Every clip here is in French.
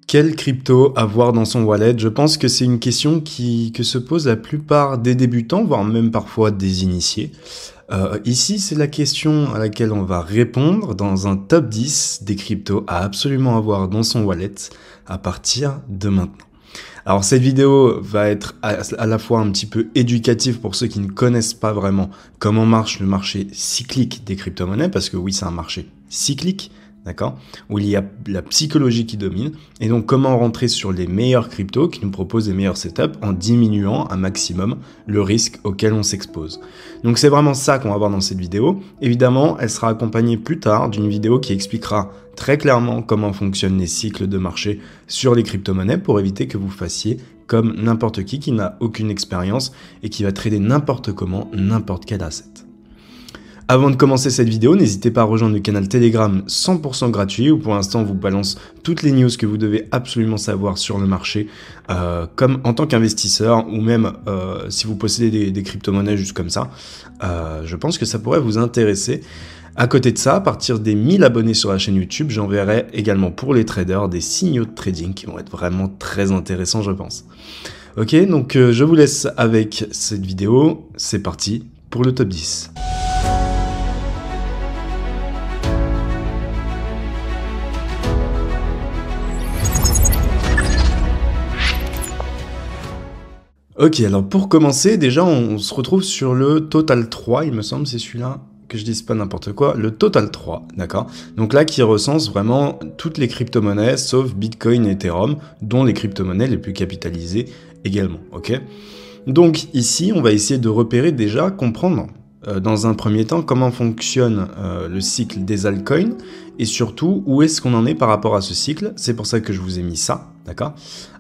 Quelle crypto avoir dans son wallet? Je pense que c'est une question que se pose la plupart des débutants, voire même parfois des initiés. Ici, c'est la question à laquelle on va répondre dans un top 10 des cryptos à absolument avoir dans son wallet à partir de maintenant. Alors cette vidéo va être à la fois un petit peu éducative pour ceux qui ne connaissent pas vraiment comment marche le marché cyclique des crypto-monnaies, parce que oui, c'est un marché cyclique, d'accord, où il y a la psychologie qui domine, et donc comment rentrer sur les meilleurs cryptos qui nous proposent les meilleurs setups en diminuant un maximum le risque auquel on s'expose. Donc c'est vraiment ça qu'on va voir dans cette vidéo. Évidemment, elle sera accompagnée plus tard d'une vidéo qui expliquera très clairement comment fonctionnent les cycles de marché sur les crypto-monnaies pour éviter que vous fassiez comme n'importe qui n'a aucune expérience et qui va trader n'importe comment, n'importe quel asset. Avant de commencer cette vidéo, n'hésitez pas à rejoindre le canal Telegram 100% gratuit où pour l'instant on vous balance toutes les news que vous devez absolument savoir sur le marché comme en tant qu'investisseur ou même si vous possédez des crypto-monnaies juste comme ça. Je pense que ça pourrait vous intéresser. À côté de ça, à partir des 1000 abonnés sur la chaîne YouTube, j'enverrai également pour les traders des signaux de trading qui vont être vraiment très intéressants, je pense. Ok, donc je vous laisse avec cette vidéo. C'est parti pour le top 10. Ok, alors pour commencer, déjà on se retrouve sur le Total 3, il me semble, c'est celui-là, que je dise pas n'importe quoi, le Total 3, d'accord? Donc là qui recense vraiment toutes les crypto-monnaies, sauf Bitcoin et Ethereum, dont les crypto-monnaies les plus capitalisées également, ok? Donc ici, on va essayer de repérer déjà, comprendre dans un premier temps comment fonctionne le cycle des altcoins, et surtout où est-ce qu'on en est par rapport à ce cycle, c'est pour ça que je vous ai mis ça, d'accord?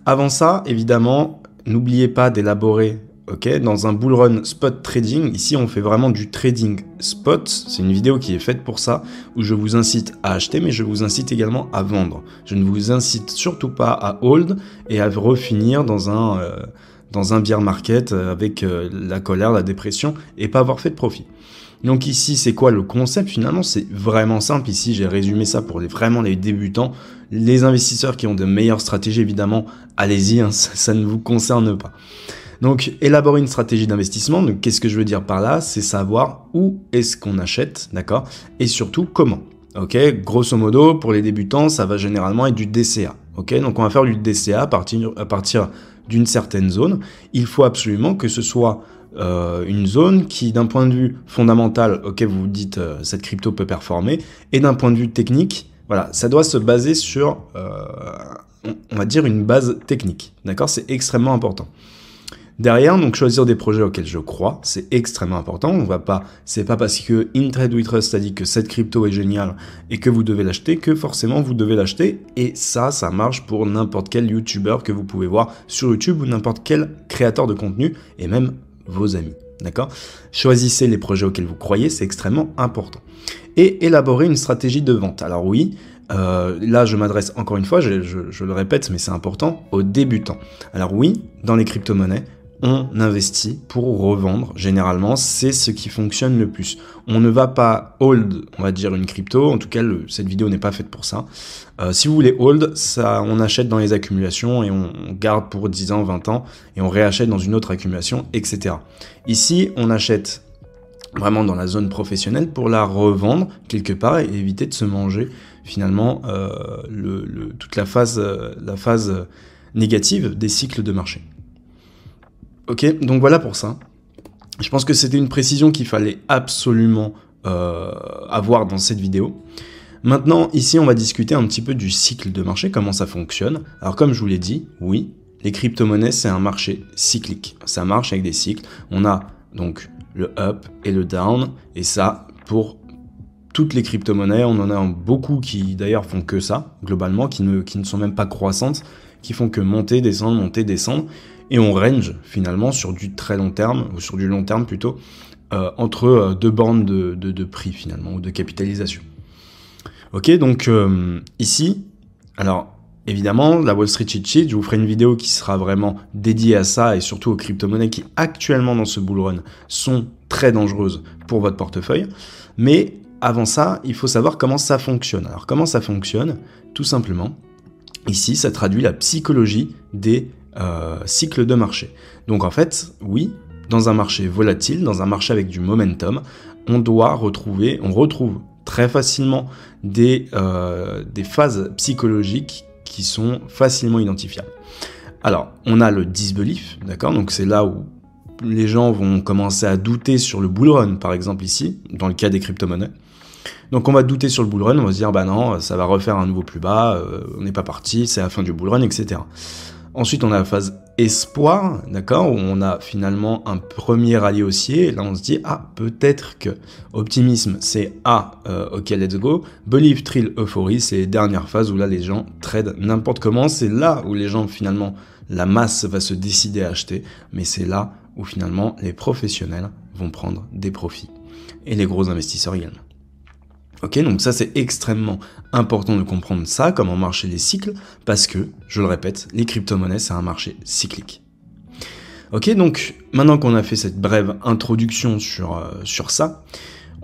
Avant ça, évidemment, n'oubliez pas d'élaborer, ok, dans un bull run spot trading. Ici, on fait vraiment du trading spot. C'est une vidéo qui est faite pour ça, où je vous incite à acheter, mais je vous incite également à vendre. Je ne vous incite surtout pas à hold et à refinir dans un bear market avec la colère, la dépression et pas avoir fait de profit. Donc ici, c'est quoi le concept? Finalement, c'est vraiment simple. Ici, j'ai résumé ça pour vraiment les débutants. Les investisseurs qui ont de meilleures stratégies, évidemment, allez-y, hein, ça ne vous concerne pas. Donc, élaborer une stratégie d'investissement, donc qu'est-ce que je veux dire par là? C'est savoir où est-ce qu'on achète, d'accord? Et surtout, comment. Ok, grosso modo, pour les débutants, ça va généralement être du DCA. Ok, donc on va faire du DCA à partir d'une certaine zone. Il faut absolument que ce soit une zone qui, d'un point de vue fondamental, ok, vous vous dites cette crypto peut performer, et d'un point de vue technique, voilà, ça doit se baser sur, on va dire, une base technique, d'accord? C'est extrêmement important. Derrière, donc choisir des projets auxquels je crois, c'est extrêmement important. C'est pas parce que InTradeWeTrust a dit que cette crypto est géniale et que vous devez l'acheter que forcément vous devez l'acheter. Et ça marche pour n'importe quel YouTuber que vous pouvez voir sur YouTube ou n'importe quel créateur de contenu et même vos amis, d'accord? Choisissez les projets auxquels vous croyez, c'est extrêmement important. Et élaborer une stratégie de vente. Alors oui, là je m'adresse encore une fois, je le répète, mais c'est important, aux débutants. Alors oui, dans les crypto-monnaies, on investit pour revendre. Généralement, c'est ce qui fonctionne le plus. On ne va pas hold, on va dire, une crypto. En tout cas, cette vidéo n'est pas faite pour ça. Si vous voulez hold, on achète dans les accumulations et on garde pour 10 ans, 20 ans et on réachète dans une autre accumulation, etc. Ici, on achète vraiment dans la zone professionnelle pour la revendre quelque part et éviter de se manger finalement toute la phase négative des cycles de marché. Ok, donc voilà pour ça. Je pense que c'était une précision qu'il fallait absolument avoir dans cette vidéo. Maintenant, ici, on va discuter un petit peu du cycle de marché, comment ça fonctionne. Alors, comme je vous l'ai dit, oui, les crypto-monnaies, c'est un marché cyclique. Ça marche avec des cycles. On a donc le up et le down, et ça, pour toutes les crypto-monnaies, on en a beaucoup qui, d'ailleurs, font que ça, globalement, qui ne sont même pas croissantes, qui font que monter, descendre, et on range finalement sur du très long terme, ou sur du long terme plutôt, entre deux bornes de prix finalement, ou de capitalisation. Ok, donc ici, alors évidemment, la Wall Street Cheat Sheet, je vous ferai une vidéo qui sera vraiment dédiée à ça, et surtout aux crypto-monnaies qui actuellement dans ce bull run sont très dangereuses pour votre portefeuille, mais avant ça, il faut savoir comment ça fonctionne. Alors comment ça fonctionne? Tout simplement, ici, ça traduit la psychologie des cycles de marché. Donc en fait, oui, dans un marché volatile, dans un marché avec du momentum, on retrouve très facilement des phases psychologiques qui sont facilement identifiables. Alors, on a le disbelief, d'accord? Donc c'est là où les gens vont commencer à douter sur le bull run, par exemple ici, dans le cas des crypto-monnaies. Donc on va douter sur le bull run, on va se dire, bah non, ça va refaire un nouveau plus bas, on n'est pas parti, c'est la fin du bull run, etc. Ensuite, on a la phase espoir, d'accord, où on a finalement un premier rallye haussier, et là on se dit, ah, peut-être que optimisme, c'est ok, let's go, belief, thrill, euphorie, c'est les dernières phases où là les gens tradent n'importe comment, c'est là où les gens finalement, la masse va se décider à acheter, mais c'est là où finalement les professionnels vont prendre des profits, et les gros investisseurs également. Ok, donc ça c'est extrêmement important de comprendre ça, comment marcher les cycles, parce que, je le répète, les crypto-monnaies c'est un marché cyclique. Ok, donc maintenant qu'on a fait cette brève introduction sur ça,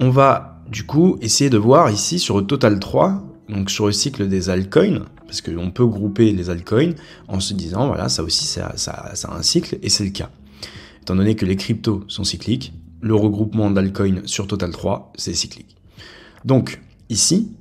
on va du coup essayer de voir ici sur le Total 3, donc sur le cycle des altcoins, parce qu'on peut grouper les altcoins en se disant, voilà, ça aussi ça a un cycle, et c'est le cas. Étant donné que les cryptos sont cycliques, le regroupement d'altcoins sur Total 3, c'est cyclique. Donc, ici,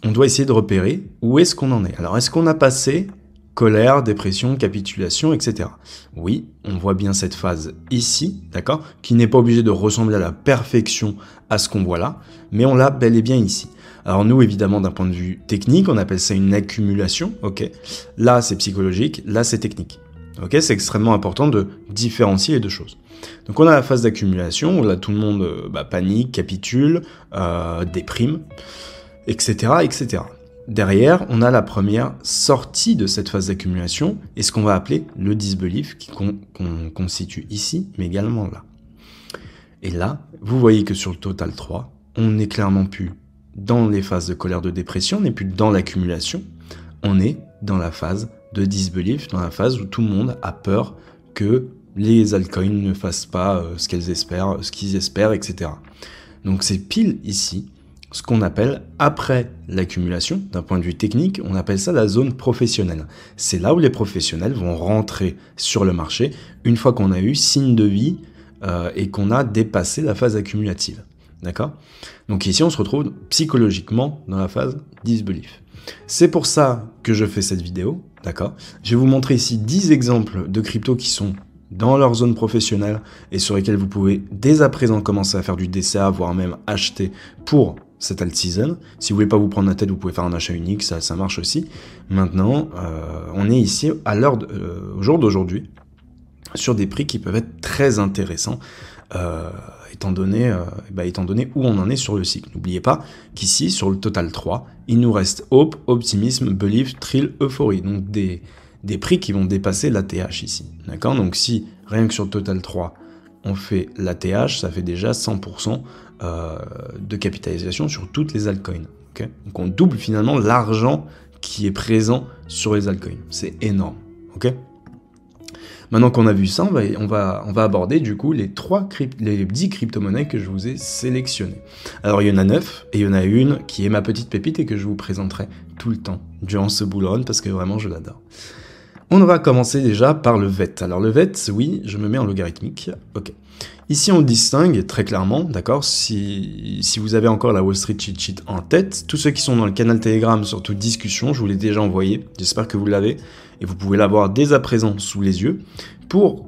on doit essayer de repérer où est-ce qu'on en est. Alors, est-ce qu'on a passé colère, dépression, capitulation, etc. Oui, on voit bien cette phase ici, d'accord, qui n'est pas obligée de ressembler à la perfection à ce qu'on voit là, mais on l'a bel et bien ici. Alors nous, évidemment, d'un point de vue technique, on appelle ça une accumulation, ok. Là, c'est psychologique, là, c'est technique. Ok, c'est extrêmement important de différencier les deux choses. Donc on a la phase d'accumulation, où là tout le monde panique, capitule, déprime, etc., etc. Derrière, on a la première sortie de cette phase d'accumulation, et ce qu'on va appeler le disbelief, qu'on constitue ici, mais également là. Et là, vous voyez que sur le Total 3, on n'est clairement plus dans les phases de colère, de dépression, on n'est plus dans l'accumulation, on est dans la phase de disbelief, dans la phase où tout le monde a peur que les altcoins ne fassent pas ce qu'ils espèrent, etc. Donc c'est pile ici ce qu'on appelle, après l'accumulation, d'un point de vue technique, on appelle ça la zone professionnelle. C'est là où les professionnels vont rentrer sur le marché une fois qu'on a eu signe de vie et qu'on a dépassé la phase accumulative. D'accord ? Donc ici, on se retrouve psychologiquement dans la phase disbelief. C'est pour ça que je fais cette vidéo, d'accord ? Je vais vous montrer ici 10 exemples de cryptos qui sont dans leur zone professionnelle et sur lesquels vous pouvez dès à présent commencer à faire du DCA, voire même acheter pour cette alt season. Si vous voulez pas vous prendre la tête, vous pouvez faire un achat unique, ça marche aussi. Maintenant, on est ici au jour d'aujourd'hui sur des prix qui peuvent être très intéressants étant donné où on en est sur le cycle. N'oubliez pas qu'ici, sur le Total 3, il nous reste Hope, Optimisme, Belief, Thrill, Euphorie. Donc des prix qui vont dépasser l'ATH ici. D'accord ? Donc si, rien que sur le Total 3, on fait l'ATH, ça fait déjà 100% de capitalisation sur toutes les altcoins. Okay ? Donc on double finalement l'argent qui est présent sur les altcoins. C'est énorme. Ok ? Maintenant qu'on a vu ça, on va aborder du coup les 10 crypto-monnaies que je vous ai sélectionnées. Alors il y en a 9, et il y en a une qui est ma petite pépite et que je vous présenterai tout le temps durant ce bull run parce que vraiment je l'adore. On va commencer déjà par le VET. Alors le VET, oui, je me mets en logarithmique. Ok. Ici, on distingue très clairement, d'accord, si vous avez encore la Wall Street Cheat Sheet en tête, tous ceux qui sont dans le canal Telegram, surtout discussion, je vous l'ai déjà envoyé, j'espère que vous l'avez, et vous pouvez l'avoir dès à présent sous les yeux, pour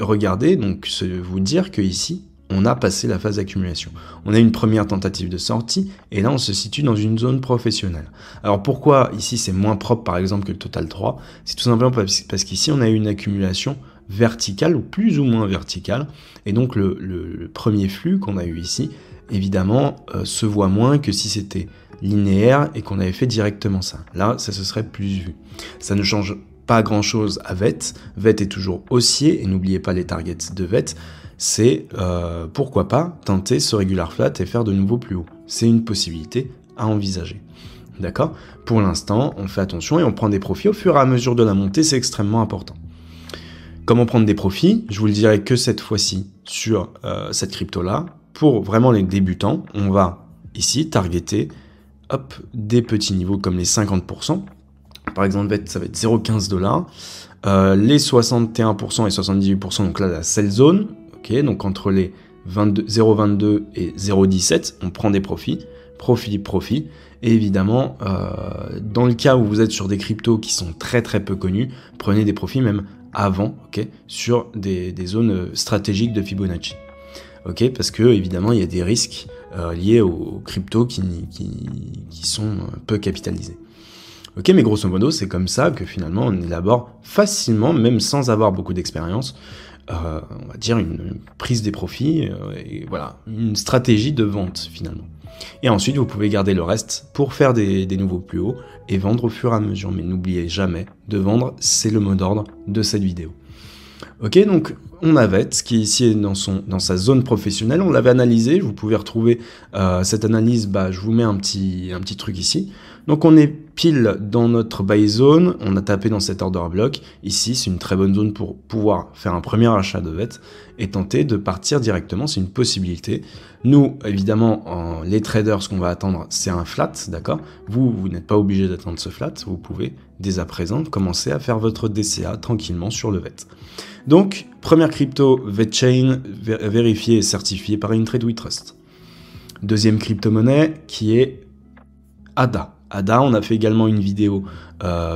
regarder, donc vous dire que ici, on a passé la phase d'accumulation. On a une première tentative de sortie, et là on se situe dans une zone professionnelle. Alors pourquoi ici c'est moins propre par exemple que le Total 3 ? C'est tout simplement parce qu'ici on a eu une accumulation verticale, ou plus ou moins verticale, et donc le premier flux qu'on a eu ici, évidemment, se voit moins que si c'était linéaire et qu'on avait fait directement ça. Là, ça se serait plus vu. Ça ne change pas grand-chose à VET. VET est toujours haussier, et n'oubliez pas les targets de VET, c'est pourquoi pas tenter ce regular flat et faire de nouveau plus haut. C'est une possibilité à envisager. D'accord ? Pour l'instant, on fait attention et on prend des profits au fur et à mesure de la montée, c'est extrêmement important. Comment prendre des profits ? Je vous le dirai que cette fois-ci sur cette crypto-là. Pour vraiment les débutants, on va ici targeter des petits niveaux comme les 50% Par exemple, ça va être 0,15 $. Les 61% et 78%, donc là, la sell zone, ok, donc entre les 0,22 et 0,17, on prend des profits, profit. Et évidemment, dans le cas où vous êtes sur des cryptos qui sont très peu connus, prenez des profits même avant, ok, sur des zones stratégiques de Fibonacci. Ok, parce que évidemment, il y a des risques liés aux cryptos qui sont peu capitalisés. Ok, mais grosso modo, c'est comme ça que finalement on élabore facilement, même sans avoir beaucoup d'expérience, on va dire une prise des profits, et voilà, une stratégie de vente finalement. Et ensuite, vous pouvez garder le reste pour faire des nouveaux plus hauts et vendre au fur et à mesure. Mais n'oubliez jamais de vendre, c'est le mot d'ordre de cette vidéo. Ok, donc on a VET qui ici est dans sa zone professionnelle, on l'avait analysé, vous pouvez retrouver cette analyse, je vous mets un petit truc ici. Donc on est pile dans notre buy zone, on a tapé dans cet order block, ici c'est une très bonne zone pour pouvoir faire un premier achat de VET et tenter de partir directement, c'est une possibilité. Nous, évidemment, les traders, ce qu'on va attendre, c'est un flat, d'accord? Vous n'êtes pas obligé d'attendre ce flat, vous pouvez dès à présent commencer à faire votre DCA tranquillement sur le VET. Donc, première crypto, VETChain, vérifiée et certifiée par InTradeWeTrust. Deuxième crypto-monnaie qui est ADA. ADA, on a fait également une vidéo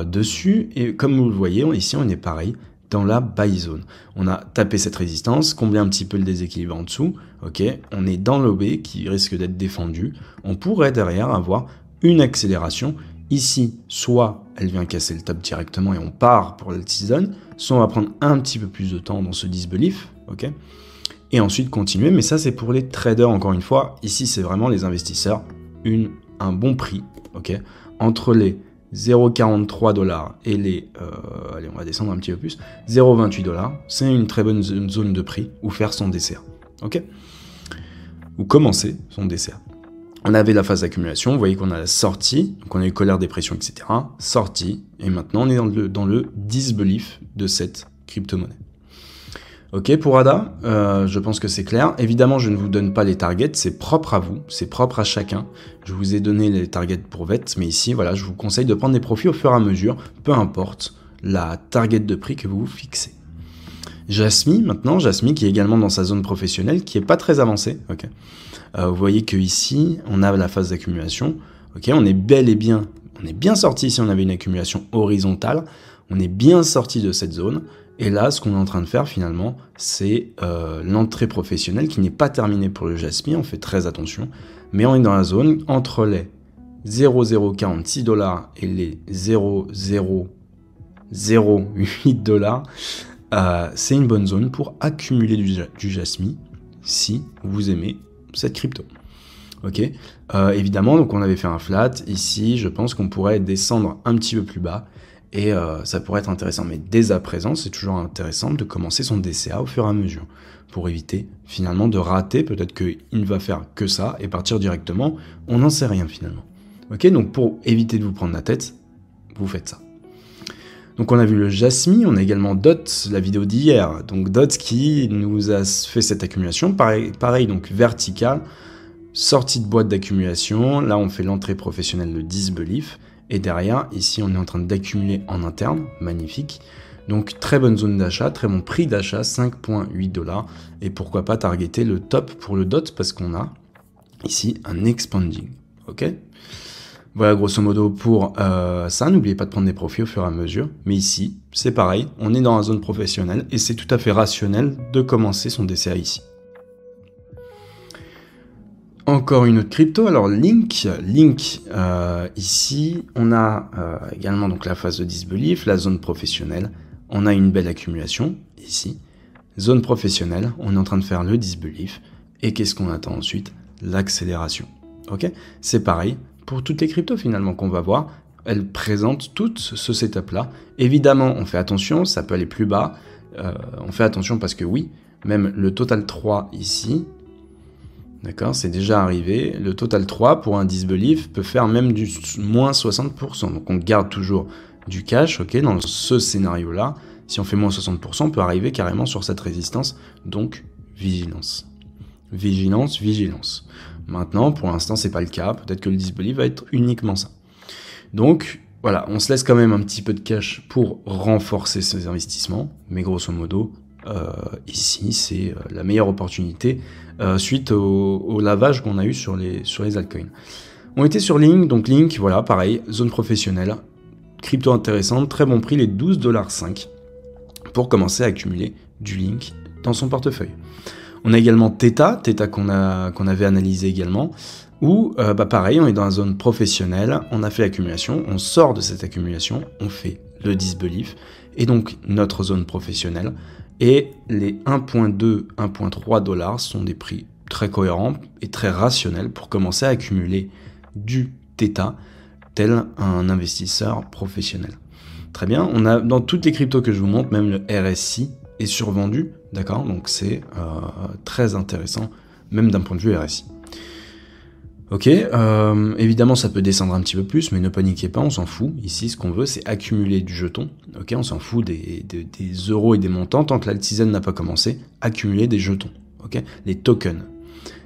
dessus, et comme vous le voyez, ici on est pareil, dans la buy zone. On a tapé cette résistance, comblé un petit peu le déséquilibre en dessous, ok, on est dans l'OB qui risque d'être défendu, on pourrait derrière avoir une accélération. Ici, soit elle vient casser le top directement et on part pour l'alt-season, soit on va prendre un petit peu plus de temps dans ce disbelief, ok, et ensuite continuer, mais ça c'est pour les traders encore une fois, ici c'est vraiment les investisseurs, un bon prix, ok, entre les 0,43 $ et les, allez on va descendre un petit peu plus, 0,28 $, c'est une très bonne zone de prix où faire son DCA, ok, ou commencer son DCA. On avait la phase d'accumulation, vous voyez qu'on a la sortie, donc on a eu colère, dépression, etc. Sortie, et maintenant on est dans le disbelief de cette crypto-monnaie. Ok, pour ADA, je pense que c'est clair. Évidemment, je ne vous donne pas les targets, c'est propre à vous, c'est propre à chacun. Je vous ai donné les targets pour VET, mais ici, voilà, je vous conseille de prendre des profits au fur et à mesure, peu importe la target de prix que vous vous fixez. Jasmy, maintenant, Jasmy qui est également dans sa zone professionnelle, qui est pas très avancée, ok. Vous voyez que ici, on a la phase d'accumulation. Ok, on est bien sorti ici, on avait une accumulation horizontale. On est bien sorti de cette zone. Et là, ce qu'on est en train de faire finalement, c'est l'entrée professionnelle qui n'est pas terminée pour le Jasmy. On fait très attention. Mais on est dans la zone entre les 0,046 $ et les 0,008 $. C'est une bonne zone pour accumuler du Jasmy si vous aimez cette crypto. Ok, évidemment, donc on avait fait un flat. Ici, je pense qu'on pourrait descendre un petit peu plus bas et ça pourrait être intéressant. Mais dès à présent, c'est toujours intéressant de commencer son DCA au fur et à mesure pour éviter finalement de rater. Peut-être qu'il ne va faire que ça et partir directement. On n'en sait rien finalement. Ok, donc pour éviter de vous prendre la tête, vous faites ça. Donc on a vu le Jasmy, on a également DOT, la vidéo d'hier. Donc DOT qui nous a fait cette accumulation, pareil donc verticale, sortie de boîte d'accumulation. Là on fait l'entrée professionnelle, le disbelief. Et derrière, ici on est en train d'accumuler en interne, magnifique. Donc très bonne zone d'achat, très bon prix d'achat, 5,8 $. Et pourquoi pas targeter le top pour le DOT parce qu'on a ici un expanding. Ok ? Voilà grosso modo pour ça, n'oubliez pas de prendre des profits au fur et à mesure, mais ici c'est pareil, on est dans la zone professionnelle et c'est tout à fait rationnel de commencer son DCA ici. Encore une autre crypto, alors Link, ici on a également donc la phase de disbelief, la zone professionnelle, on a une belle accumulation ici, zone professionnelle, on est en train de faire le disbelief et qu'est-ce qu'on attend ensuite? L'accélération, ok? C'est pareil. Pour toutes les cryptos finalement qu'on va voir, elles présentent tout ce setup là. Évidemment, on fait attention, ça peut aller plus bas. On fait attention parce que oui, même le total 3 ici, d'accord, c'est déjà arrivé. Le total 3 pour un disbelief peut faire même du moins 60%. Donc on garde toujours du cash, ok, dans ce scénario là. Si on fait moins 60%, on peut arriver carrément sur cette résistance. Donc vigilance. Vigilance, vigilance. Maintenant, pour l'instant, c'est pas le cas. Peut-être que le disbelief va être uniquement ça. Donc, voilà, on se laisse quand même un petit peu de cash pour renforcer ses investissements, mais grosso modo, ici, c'est la meilleure opportunité suite au lavage qu'on a eu sur les altcoins. On était sur Link, donc Link, voilà, pareil, zone professionnelle, crypto intéressante, très bon prix, les 12,05$ pour commencer à accumuler du Link dans son portefeuille. On a également Theta qu'on avait analysé également, où pareil, on est dans la zone professionnelle, on a fait l'accumulation, on sort de cette accumulation, on fait le disbelief, et donc notre zone professionnelle, et les 1.2, 1.3 dollars sont des prix très cohérents et très rationnels pour commencer à accumuler du Theta, tel un investisseur professionnel. Très bien, on a dans toutes les cryptos que je vous montre, même le RSI est survendu, d'accord, donc c'est très intéressant, même d'un point de vue RSI. Ok, évidemment ça peut descendre un petit peu plus, mais ne paniquez pas, on s'en fout. Ici, ce qu'on veut, c'est accumuler du jeton. Ok, on s'en fout des euros et des montants, tant que l'alt-season n'a pas commencé, accumuler des jetons, ok, les tokens.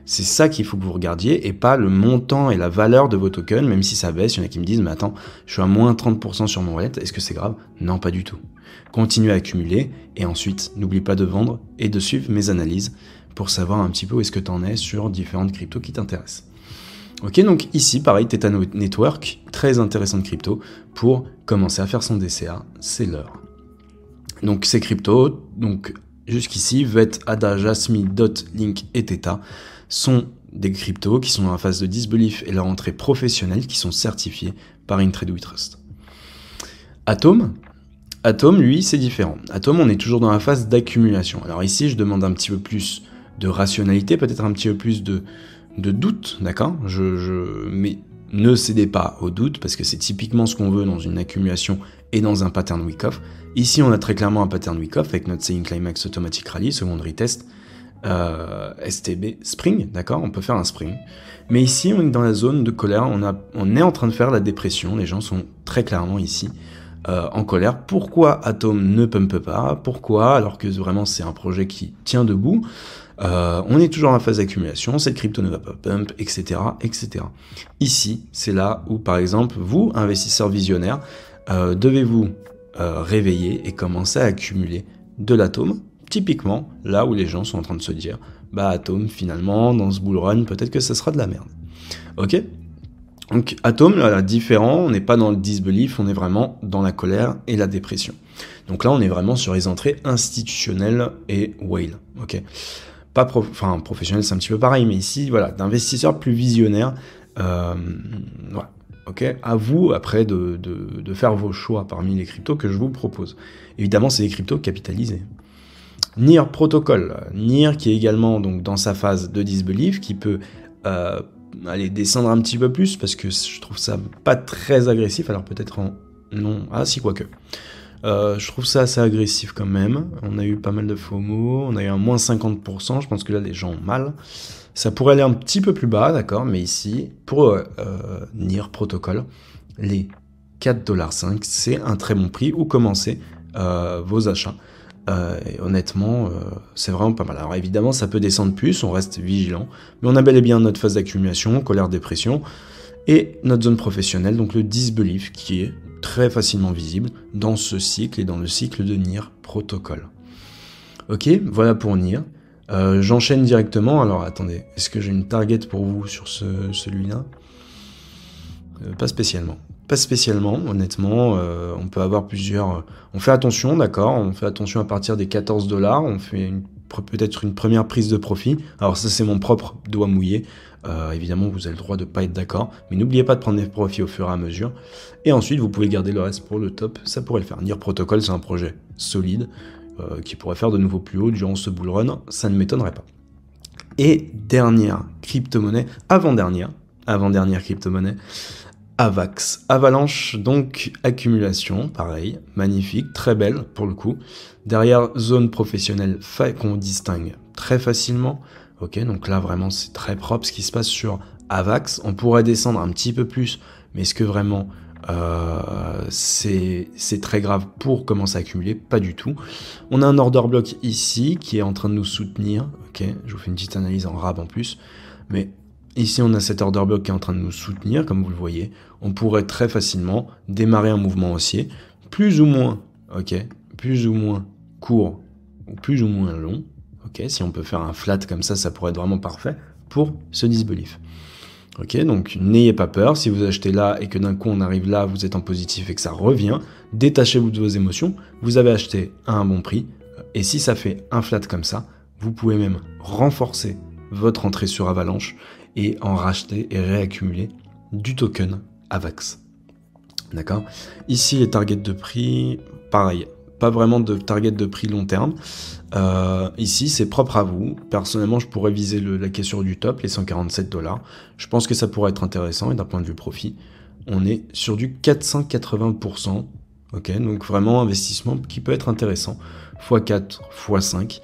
C'est ça qu'il faut que vous regardiez, et pas le montant et la valeur de vos tokens, même si ça baisse. Il y en a qui me disent, mais attends, je suis à moins 30% sur mon wallet, est-ce que c'est grave? Non, pas du tout. Continuez à accumuler, et ensuite, n'oublie pas de vendre et de suivre mes analyses pour savoir un petit peu où est-ce que tu en es sur différentes cryptos qui t'intéressent. Ok, donc ici, pareil, Theta Network, très intéressante crypto pour commencer à faire son DCA, c'est l'heure. Donc ces cryptos, donc jusqu'ici, VET, ADA, Jasmy, DOT, Link et Theta sont des cryptos qui sont dans la phase de disbelief et leur entrée professionnelle qui sont certifiés par Intrade We Trust. Atom, lui, c'est différent. Atom, on est toujours dans la phase d'accumulation. Alors ici, je demande un petit peu plus de rationalité, peut-être un petit peu plus de doute, d'accord, mais ne cédez pas au doute, parce que c'est typiquement ce qu'on veut dans une accumulation et dans un pattern wick-off. Ici, on a très clairement un pattern wick-off avec notre Selling Climax Automatic Rally, secondary test, STB Spring, d'accord, on peut faire un Spring. Mais ici, on est dans la zone de colère, on est en train de faire la dépression, les gens sont très clairement ici en colère. Pourquoi Atom ne pump pas? Pourquoi, alors que vraiment c'est un projet qui tient debout? On est toujours en phase d'accumulation, cette crypto ne va pas pump, etc., etc. Ici, c'est là où, par exemple, vous, investisseurs visionnaires, devez-vous réveiller et commencer à accumuler de l'Atom. Typiquement, là où les gens sont en train de se dire, bah Atom, finalement, dans ce bull run, peut-être que ça sera de la merde. Ok? Donc Atom, là, différent, on n'est pas dans le disbelief, on est vraiment dans la colère et la dépression. Donc là, on est vraiment sur les entrées institutionnelles et whale. Ok? Pas professionnel, c'est un petit peu pareil, mais ici, voilà, d'investisseurs plus visionnaires, voilà, ok, à vous, après, de faire vos choix parmi les cryptos que je vous propose. Évidemment, c'est des cryptos capitalisés. NIR Protocol, NIR qui est également donc, dans sa phase de disbelief, qui peut aller descendre un petit peu plus, parce que je trouve ça pas très agressif, alors peut-être non, ah si, quoique. Je trouve ça assez agressif quand même. On a eu pas mal de FOMO, on a eu un moins 50%, je pense que là les gens ont mal. Ça pourrait aller un petit peu plus bas, d'accord, mais ici, pour NIR Protocol, les 4,5$, c'est un très bon prix où commencer vos achats. Et honnêtement, c'est vraiment pas mal. Alors évidemment, ça peut descendre plus, on reste vigilant, mais on a bel et bien notre phase d'accumulation, colère, dépression, et notre zone professionnelle, donc le disbelief, qui est très facilement visible dans ce cycle et dans le cycle de NIR Protocol. Ok, voilà pour NIR. J'enchaîne directement. Alors attendez, est-ce que j'ai une target pour vous sur celui-là? Pas spécialement. Pas spécialement, honnêtement. On peut avoir plusieurs... On fait attention, d'accord. On fait attention à partir des 14$. On fait peut-être une première prise de profit. Alors ça, c'est mon propre doigt mouillé. Évidemment, vous avez le droit de ne pas être d'accord. Mais n'oubliez pas de prendre des profits au fur et à mesure. Et ensuite, vous pouvez garder le reste pour le top. Ça pourrait le faire. NIR Protocol, c'est un projet solide qui pourrait faire de nouveau plus haut durant ce bull run. Ça ne m'étonnerait pas. Et dernière crypto-monnaie, avant-dernière crypto-monnaie, Avax. Avalanche, donc accumulation, pareil, magnifique, très belle pour le coup. Derrière, zone professionnelle qu'on distingue très facilement. Ok, donc là vraiment c'est très propre ce qui se passe sur Avax. On pourrait descendre un petit peu plus, mais est-ce que vraiment c'est très grave pour commencer à accumuler? Pas du tout. On a un order block ici qui est en train de nous soutenir. Ok, je vous fais une petite analyse en rab en plus, mais Ici, on a cet order block qui est en train de nous soutenir, comme vous le voyez. On pourrait très facilement démarrer un mouvement haussier, plus ou moins, ok, plus ou moins court ou plus ou moins long. Ok, si on peut faire un flat comme ça pourrait être vraiment parfait pour ce disbelief. Ok, donc n'ayez pas peur. Si vous achetez là et que d'un coup on arrive là, vous êtes en positif et que ça revient, détachez-vous de vos émotions. Vous avez acheté à un bon prix. Et si ça fait un flat comme ça, vous pouvez même renforcer votre entrée sur Avalanche et en racheter et réaccumuler du token AVAX. D'accord ? Ici, les targets de prix, pareil, pas vraiment de target de prix long terme. Ici, c'est propre à vous. Personnellement, je pourrais viser la caissure du top, les 147 $. Je pense que ça pourrait être intéressant et d'un point de vue profit, on est sur du 480%. Ok, donc vraiment investissement qui peut être intéressant. x4, x5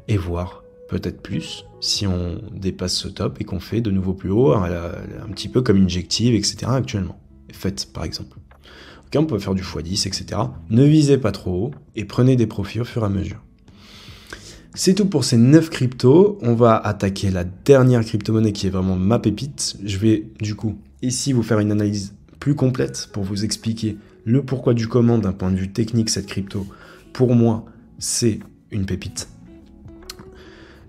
et voire peut-être plus si on dépasse ce top et qu'on fait de nouveau plus haut, un petit peu comme Injective, etc. actuellement. Faites par exemple. Ok, on peut faire du x10, etc. Ne visez pas trop haut et prenez des profits au fur et à mesure. C'est tout pour ces 9 cryptos. On va attaquer la dernière crypto-monnaie qui est vraiment ma pépite. Je vais du coup ici vous faire une analyse plus complète pour vous expliquer le pourquoi du comment d'un point de vue technique cette crypto. Pour moi, c'est une pépite.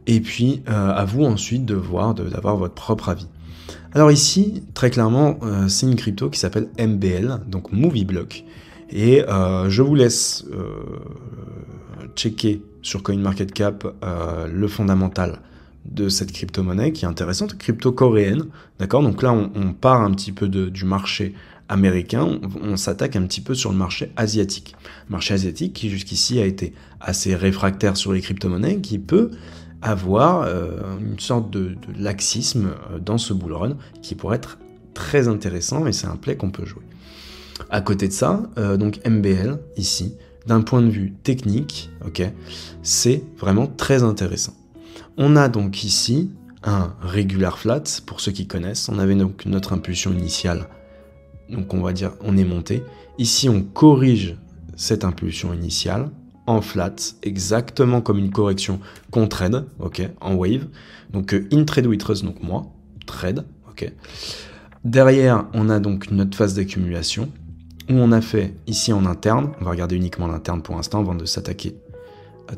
Et puis, à vous ensuite de voir, d'avoir votre propre avis. Alors ici, très clairement, c'est une crypto qui s'appelle MBL, donc Movie Block. Et je vous laisse checker sur CoinMarketCap le fondamental de cette crypto-monnaie qui est intéressante, crypto coréenne. D'accord ? Donc là, on part un petit peu du marché américain, on s'attaque un petit peu sur le marché asiatique. Le marché asiatique qui jusqu'ici a été assez réfractaire sur les crypto-monnaies, qui peut avoir une sorte de laxisme dans ce bull run qui pourrait être très intéressant et c'est un play qu'on peut jouer. À côté de ça, donc MBL ici, d'un point de vue technique, ok, c'est vraiment très intéressant. On a donc ici un regular flat, pour ceux qui connaissent. On avait donc notre impulsion initiale, donc on va dire on est monté. Ici on corrige cette impulsion initiale en flat, exactement comme une correction qu'on trade, ok, en wave. Donc in trade with trust, donc moi, trade, ok. Derrière, on a donc notre phase d'accumulation, où on a fait ici en interne, on va regarder uniquement l'interne pour l'instant avant de s'attaquer, à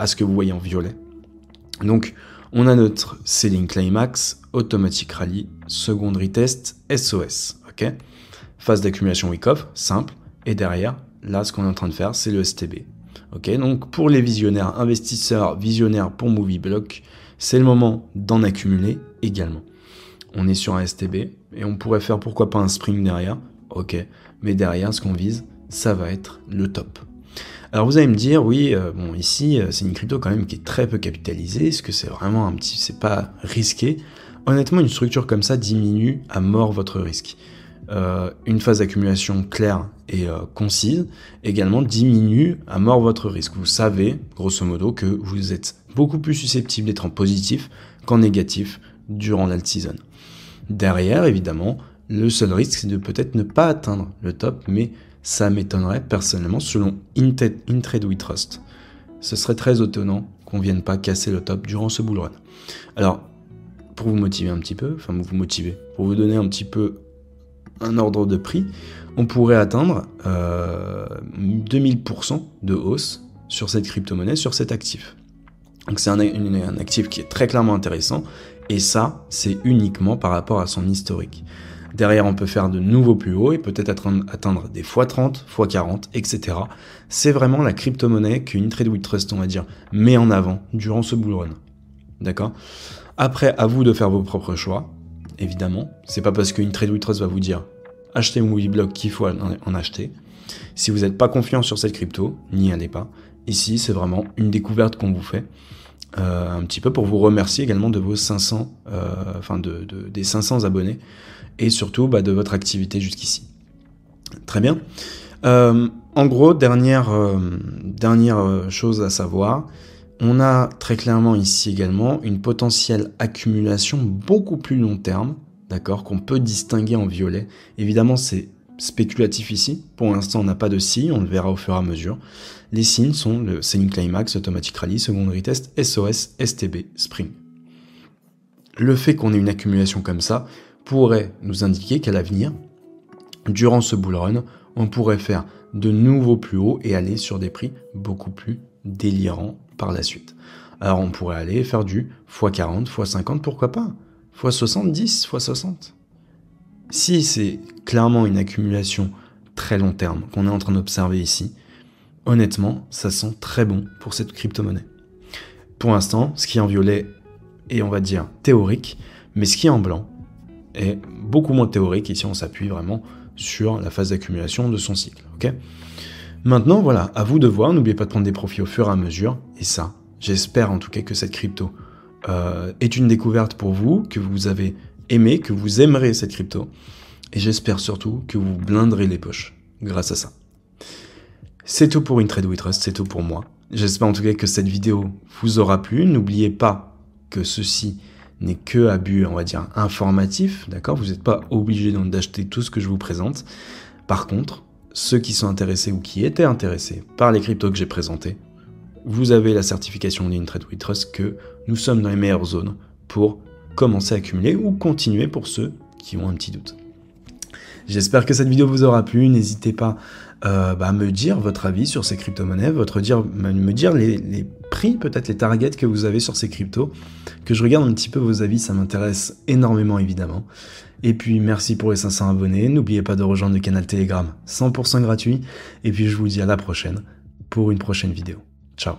ce que vous voyez en violet. Donc, on a notre Selling Climax, Automatic Rally, Secondary Test, SOS, ok. Phase d'accumulation wick-off, simple, et derrière, là, ce qu'on est en train de faire, c'est le STB. Ok, donc pour les visionnaires, investisseurs visionnaires pour Movie Block, c'est le moment d'en accumuler également. On est sur un STB et on pourrait faire pourquoi pas un spring derrière. Ok, mais derrière, ce qu'on vise, ça va être le top. Alors vous allez me dire, oui, bon ici, c'est une crypto quand même qui est très peu capitalisée. Est-ce que c'est vraiment c'est pas risqué? Honnêtement, une structure comme ça diminue à mort votre risque. Une phase d'accumulation claire et concise également diminue à mort votre risque. Vous savez, grosso modo, que vous êtes beaucoup plus susceptible d'être en positif qu'en négatif durant l'alt season. Derrière, évidemment, le seul risque, c'est de peut-être ne pas atteindre le top, mais ça m'étonnerait personnellement, selon In Trade We Trust. Ce serait très étonnant qu'on ne vienne pas casser le top durant ce bull run. Alors, pour vous motiver un petit peu, pour vous donner un petit peu un ordre de prix, on pourrait atteindre 2000% de hausse sur cette crypto-monnaie, sur cet actif. Donc c'est un actif qui est très clairement intéressant, et ça, c'est uniquement par rapport à son historique. Derrière, on peut faire de nouveaux plus hauts et peut-être atteindre des x30, x40, etc. C'est vraiment la crypto-monnaie que In Trade with Trust, on va dire, met en avant durant ce bull run. D'accord ? Après, à vous de faire vos propres choix, évidemment. C'est pas parce que In Trade with Trust va vous dire achetez Movie Block qu'il faut en acheter. Si vous n'êtes pas confiant sur cette crypto, n'y allez pas. Ici, c'est vraiment une découverte qu'on vous fait. Un petit peu pour vous remercier également de vos 500, des 500 abonnés et surtout de votre activité jusqu'ici. Très bien. En gros, dernière chose à savoir, on a très clairement ici également une potentielle accumulation beaucoup plus long terme, d'accord, qu'on peut distinguer en violet. Évidemment, c'est spéculatif ici. Pour l'instant, on n'a pas de signe, on le verra au fur et à mesure. Les signes sont le Selling Climax, Automatic Rally, Secondary Test, SOS, STB, Spring. le fait qu'on ait une accumulation comme ça pourrait nous indiquer qu'à l'avenir, durant ce bull run, on pourrait faire de nouveaux plus hauts et aller sur des prix beaucoup plus délirants par la suite. Alors on pourrait aller faire du x40, x50, pourquoi pas, x70, x60. Si c'est clairement une accumulation très long terme qu'on est en train d'observer ici, honnêtement, ça sent très bon pour cette crypto-monnaie. Pour l'instant, ce qui est en violet est, on va dire, théorique, mais ce qui est en blanc est beaucoup moins théorique. Ici, on s'appuie vraiment sur la phase d'accumulation de son cycle. Okay, maintenant, voilà, à vous de voir. N'oubliez pas de prendre des profits au fur et à mesure. Et ça, j'espère en tout cas que cette crypto est une découverte pour vous, que vous avez aimé, que vous aimerez cette crypto. Et j'espère surtout que vous blinderez les poches grâce à ça. C'est tout pour InTrade We Trust, c'est tout pour moi. J'espère en tout cas que cette vidéo vous aura plu. N'oubliez pas que ceci n'est que à but, on va dire, informatif, d'accord? Vous n'êtes pas obligé donc d'acheter tout ce que je vous présente. Par contre, ceux qui sont intéressés ou qui étaient intéressés par les cryptos que j'ai présentés, vous avez la certification d'InTrade We Trust que nous sommes dans les meilleures zones pour commencer à accumuler ou continuer pour ceux qui ont un petit doute. J'espère que cette vidéo vous aura plu. N'hésitez pas à me dire votre avis sur ces crypto-monnaies, me dire les prix, peut-être les targets que vous avez sur ces cryptos, que je regarde un petit peu vos avis, ça m'intéresse énormément évidemment. Et puis merci pour les 500 abonnés, n'oubliez pas de rejoindre le canal Telegram 100% gratuit, et puis je vous dis à la prochaine pour une prochaine vidéo. Ciao.